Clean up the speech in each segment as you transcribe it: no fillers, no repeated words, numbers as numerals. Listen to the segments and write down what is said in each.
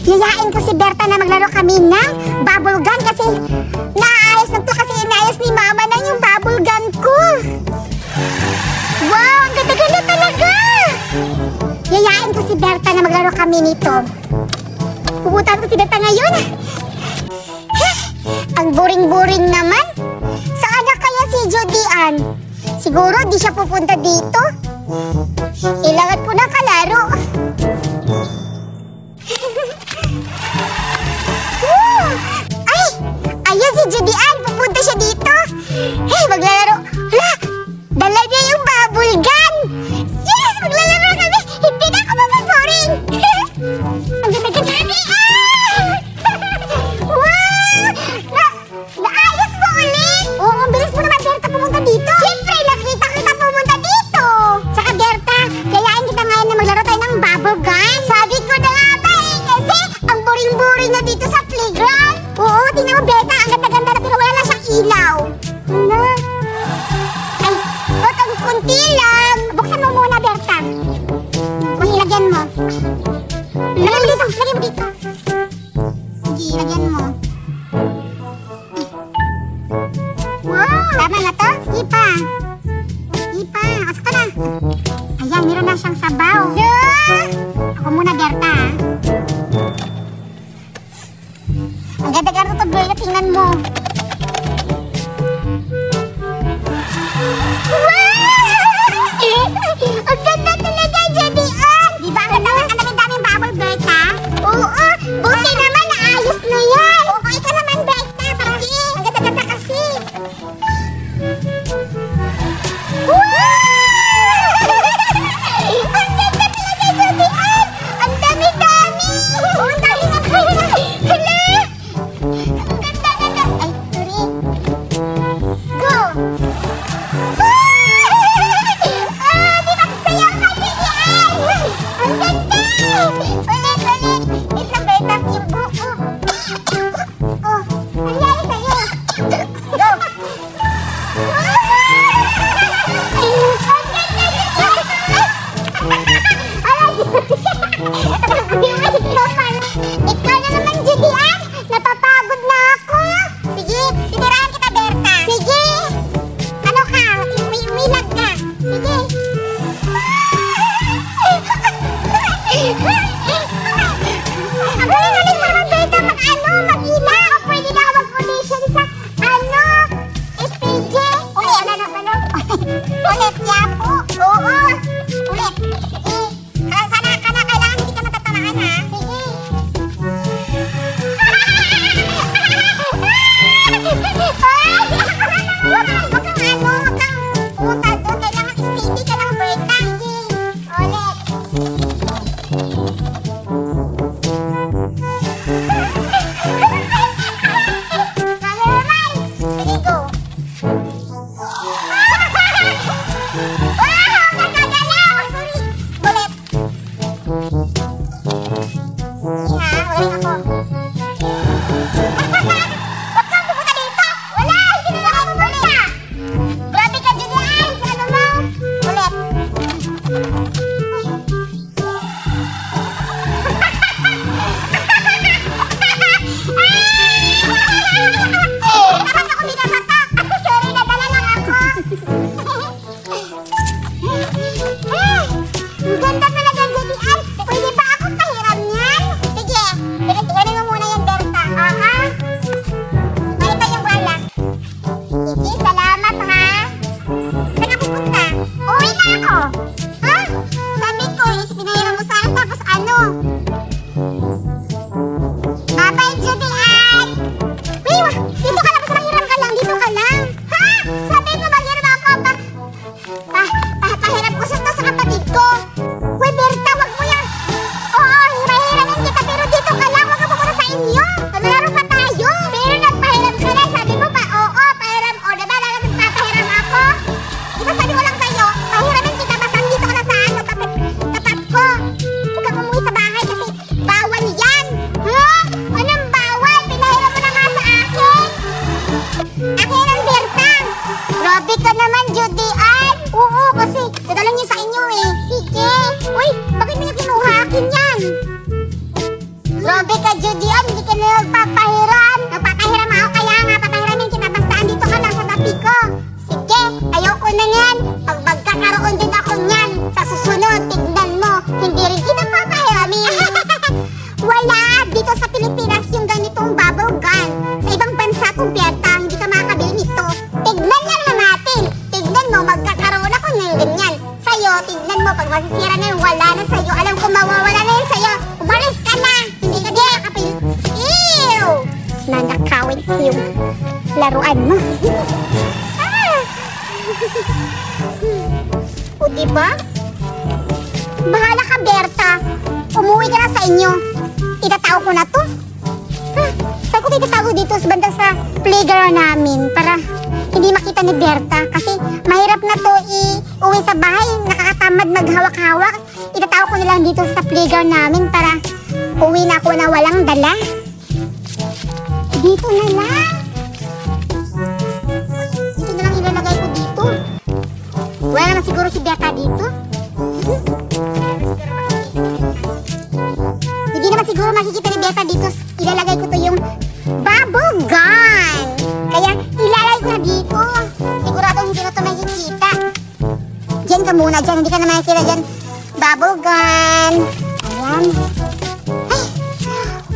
Yayain ko si Berta na maglaro kami ng bubble gun kasi naayos na to kasi inayos ni Mama na yung bubble gun ko. Wow, ang ganda-ganda talaga! Yayain ko si Berta na maglaro kami nito. Pupuntahan ko si Berta ngayon. Ang boring-boring naman. Saan na kaya si Jody Ann? Siguro di siya pupunta dito. Kailangan ko na kalaro. Ay! Ayun si Jody Ann. Pupunta siya dito. Hey, maglalaro. Hala! Dala niya yung bubble gun. Yes! Maglalaro kami. Hindi na ako mapaboring. Ang ganda-ganda. Naayos mo ulit! Oo, ang bilis mo naman, Berta, pumunta dito. Siyempre, nakita kita pumunta dito. Saka, Berta, yayain kita ngayon na maglaro tayo ng bubble gun. Sabi ko na nga ba eh, kasi ang boring-boring na dito sa playground. Oo, tingnan mo, Berta, ang ganda-ganda na pero wala na siyang ilaw. Ano? Ay, wag ang kunti lang. Buksan mo muna, Berta. Kung ilagyan mo. Lagyan mo dito, lagyan mo dito. Sige, lagyan mo. Wow! Tama na to? Sige pa. Sige pa. Asa ka na? Ayan, meron na siyang sabaw. Ako muna, Berta. Ang ganda-ganda ito, Berta. Tingnan mo. Wow! Ang ganda talaga, Jody Ann. Di ba? Ang daming bubble, Berta? Oo. Buti naman, naayos na yan. Oo, ikaw naman, Berta. Sige. Ang ganda-ganda kasi. Ang ganda talaga, Jody Ann! Ang dami-dami! Ang dami na kayo na! Hala! Ang ganda-ganda! Ay, sorry! Go! Di ba sayaw ka, Jody Ann? Ang ganda! Ulit! Wait lang, Berta. Yung buko. Oh, nangyari sa'yo. Go! Ikaw na naman, Jody Ann. Napapagod na ako. Sige, titirahan kita, Berta. Sige. Ano ka? Umilag ka. Sige. Ang galing naman, Berta, mag-ilaw. Pwede na ako mag-audition sa, FPJ. Ulit, ulit, yapo. Oo. Ulit. Sana kailangan hindi ka matatamaan, ha? Sige. Wag kang pumunta doon. Kailangan steady ka lang, Berta. Sige. Ulit. Sige, go. Wow! Nagagalaw! Sorry. Ulit. Sige ha, ulit ako. Huwag kang pupunta dito! Wala! Hindi na ako pupunta! Grabe ka, Jody Ann! Ano mo? Ulit. Dapat ako binabata! Sorry, nadala lang ako! Ang ganda talaga, Jody Ann! Pwede ba ako pahiram yan? Sige, pinagtiganin mo muna yan, Berta. Aha? May pa yung wala. Sige, salamat ha. Saan ka pupunta? Uwi na ako. Ha? Sabi ko, pinahiram mo sa akin tapos ano? Bye-bye, Jody Ann! Uy, dito ka lang, basta mahiram ka lang. Dito ka lang. Ha? Sabi ko, maghiram ako. Pahiram ko sa kapatid ko. Uy, Berta, wag mo yan. Oo, mahiramin kita, pero dito ka lang. Wag ka pumunta sa inyo. Malaro pa tayo. Pero nagpahiram ka na. Sabi mo pa, oo, pahiram. O, diba, nagpapahiram ako? Diba sabi ko lang sa'yo, pahiramin kita, basta dito ka lang sa tapat ko. Huwag kang umuwi sa bahay kasi Grabe ka, Judian. Hindi ka na nagpapahiram. Nagpapahiram ako, kaya nga papahiramin kita. Basta andito ka lang sa tabi ko. Sige, ayoko na yan. Pag magkakaroon din ako niyan, sa susunod, tignan mo. Hindi rin kita papahiramin. Wala. Dito sa Pilipinas yung ganitong bubble gun. Sa ibang bansa kung Berta, hindi ka makakabili nito. Tignan lang natin. Tignan mo, magkakaroon ako ng ganyan. Sa'yo, tignan mo, pag masisira na yung wala na sa'yo. Alam ko mawawala na yun sa'yo. Umalis ka na. Hindi ka din makakabili. Ew! Nanakawin ko yung laruan mo. O diba? Bahala ka, Berta. Umuwi ka na sa inyo. Itatao ko na to. Saan ko itatago dito sa banda sa playground namin para hindi makita ni Berta. Kasi mahirap na to i-uwi sa bahay. Nakakatamad maghawak-hawak. Itatao ko na lang dito sa playground namin para uwi na ako na walang dala. Dito na lang. Ito na lang ilalagay ko dito. Wala naman siguro si Berta dito. Hindi naman siguro makikita ni Berta dito. Ilalagay ko to yung bubble gun. Kaya ilalagay ko na dito. Sigurado hindi na to makikita. Diyan ka muna dyan. Hindi ka na makikita dyan. Bubble gun. Ayan. Ay,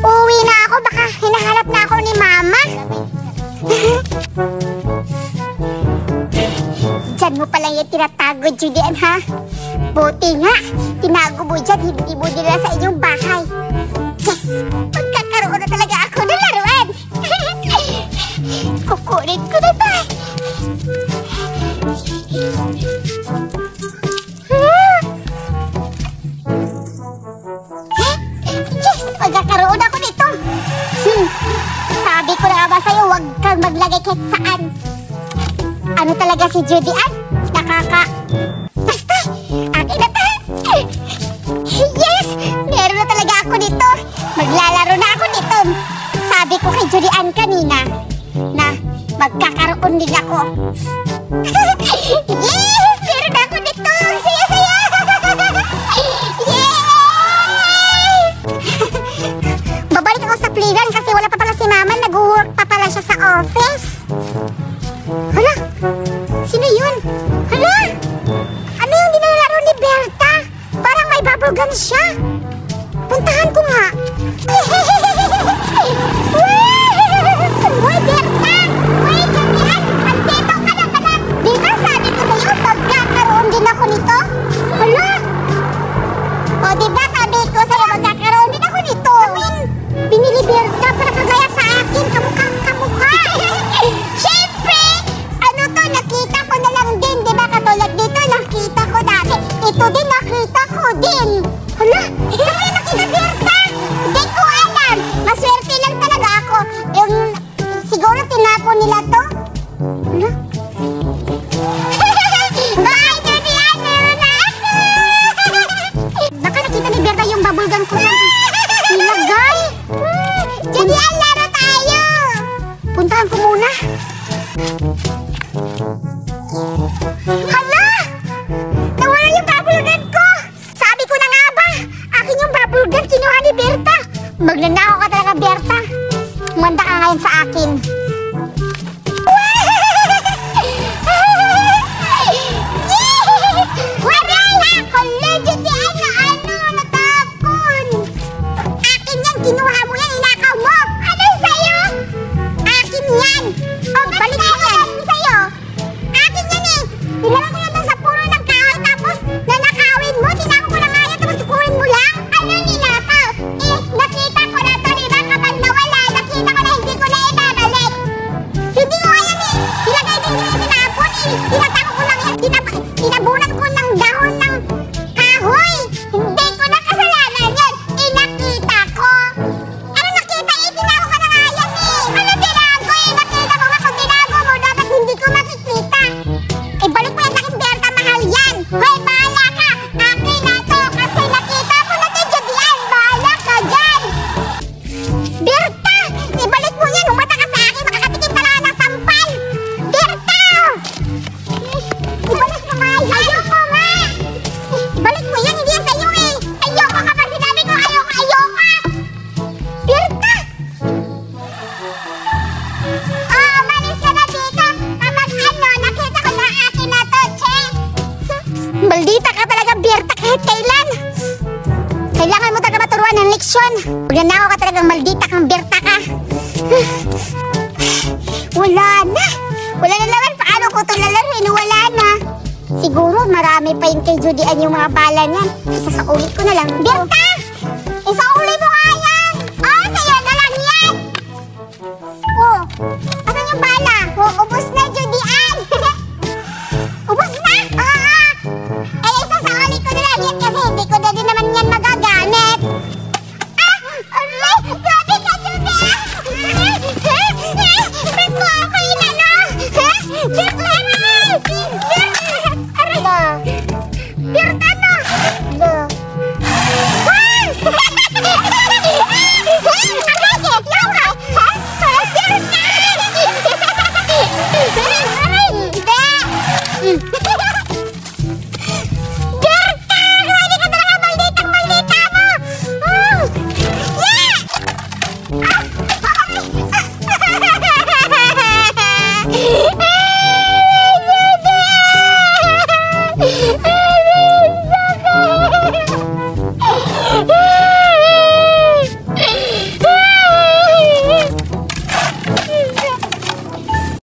uwi na ako. Baka hinahanap na ako ni Mama. Diyan mo palang yung tinatago, Julian, ha? Buti nga, tinago mo dyan, hindi mo nila sa inyong bahay. Yes! Magkakaroon na talaga ako ng laruan! Kukunin ko na ba? Yes! Magkakaroon ako nito! Sabi ko na ba sa'yo, huwag kang maglagay kahit saan. Ano talaga si Judian? Basta! Akin na ta! Yes! Meron na talaga ako nito! Maglalaro na ako nito! Sabi ko kay Judian kanina na magkakaroon din ako. Yes! Meron na ako nito! Saya-saya! Yes! Babalik ako sa playground kasi wala pa pala si Mama. Nag-work pa pala siya sa office. Hala! Sino yun? Hala! Ano yung nilalaro ni Berta? Parang may bubble gun siya. Puntahan ko nga. Uy, Berta! Uy, Julian! Andito ka na pala! Di ba sabi ko sa'yo, magkakaroon din ako nito? Hala! O, di ba sabi ko sa'yo, magkakaroon din ako nito? Binili Berta para kagaya sa akin, kamukha. Siyempre! Ano to, nakita ko na lang din, di ba? Katulad dito, nakita ko dati. Ito din, nakita ko din. Hala, saan mo nakita, Berta? Hindi ko alam. Maswerte lang talaga ako. Yung, siguro tinapon nila to. Hala? Bye, Julian! Meron na ako! Baka nakita ni Berta yung bubble gun ko sa nilagay. Julian, laro tayo! Puntahan ko muna. Hala! Nawala yung bubble gun ko! Sabi ko na nga ba? Akin yung bubble gun, kinuha ni Berta. Magnanakaw ka talaga, Berta. Manda ka ngayon sa akin. Hala, Judian, natapon. Akin yan, kinuha mo yan, inakaw mo. Ano sa'yo? Akin yan. O, balik mo yan. Sa'yo. Akin yan eh. Nilalang ko lang doon sa puno ng kahoy tapos nanakawin mo. Tinako ko na nga yan tapos tukurin mo lang. Ano nilakaw? Eh, nakita ko na to, diba? Kapag nawala, nakita ko na hindi ko na ibabalik. koleksyon. Magnanakaw ka talagang maldita kang Berta ka. Wala na. Wala na naman. Paano ko ito lalaruin? Wala na. Siguro marami pa yung kay Judy Ann yung mga bala niyan. Isa sa ulit ko na lang. Berta! Isa uli mo nga yan! Oh, sa'yo na lang yan! Oh, asan yung bala? Oh, ubos na, Judy Ann! Ubos na? Eh, isa sa ulit ko na lang yan kasi hindi ko na din naman yan magagamit. Aray! Grabe ka, Judy Ann! Ba't mo ako inano? Berta! Aray! Berta na! Aray!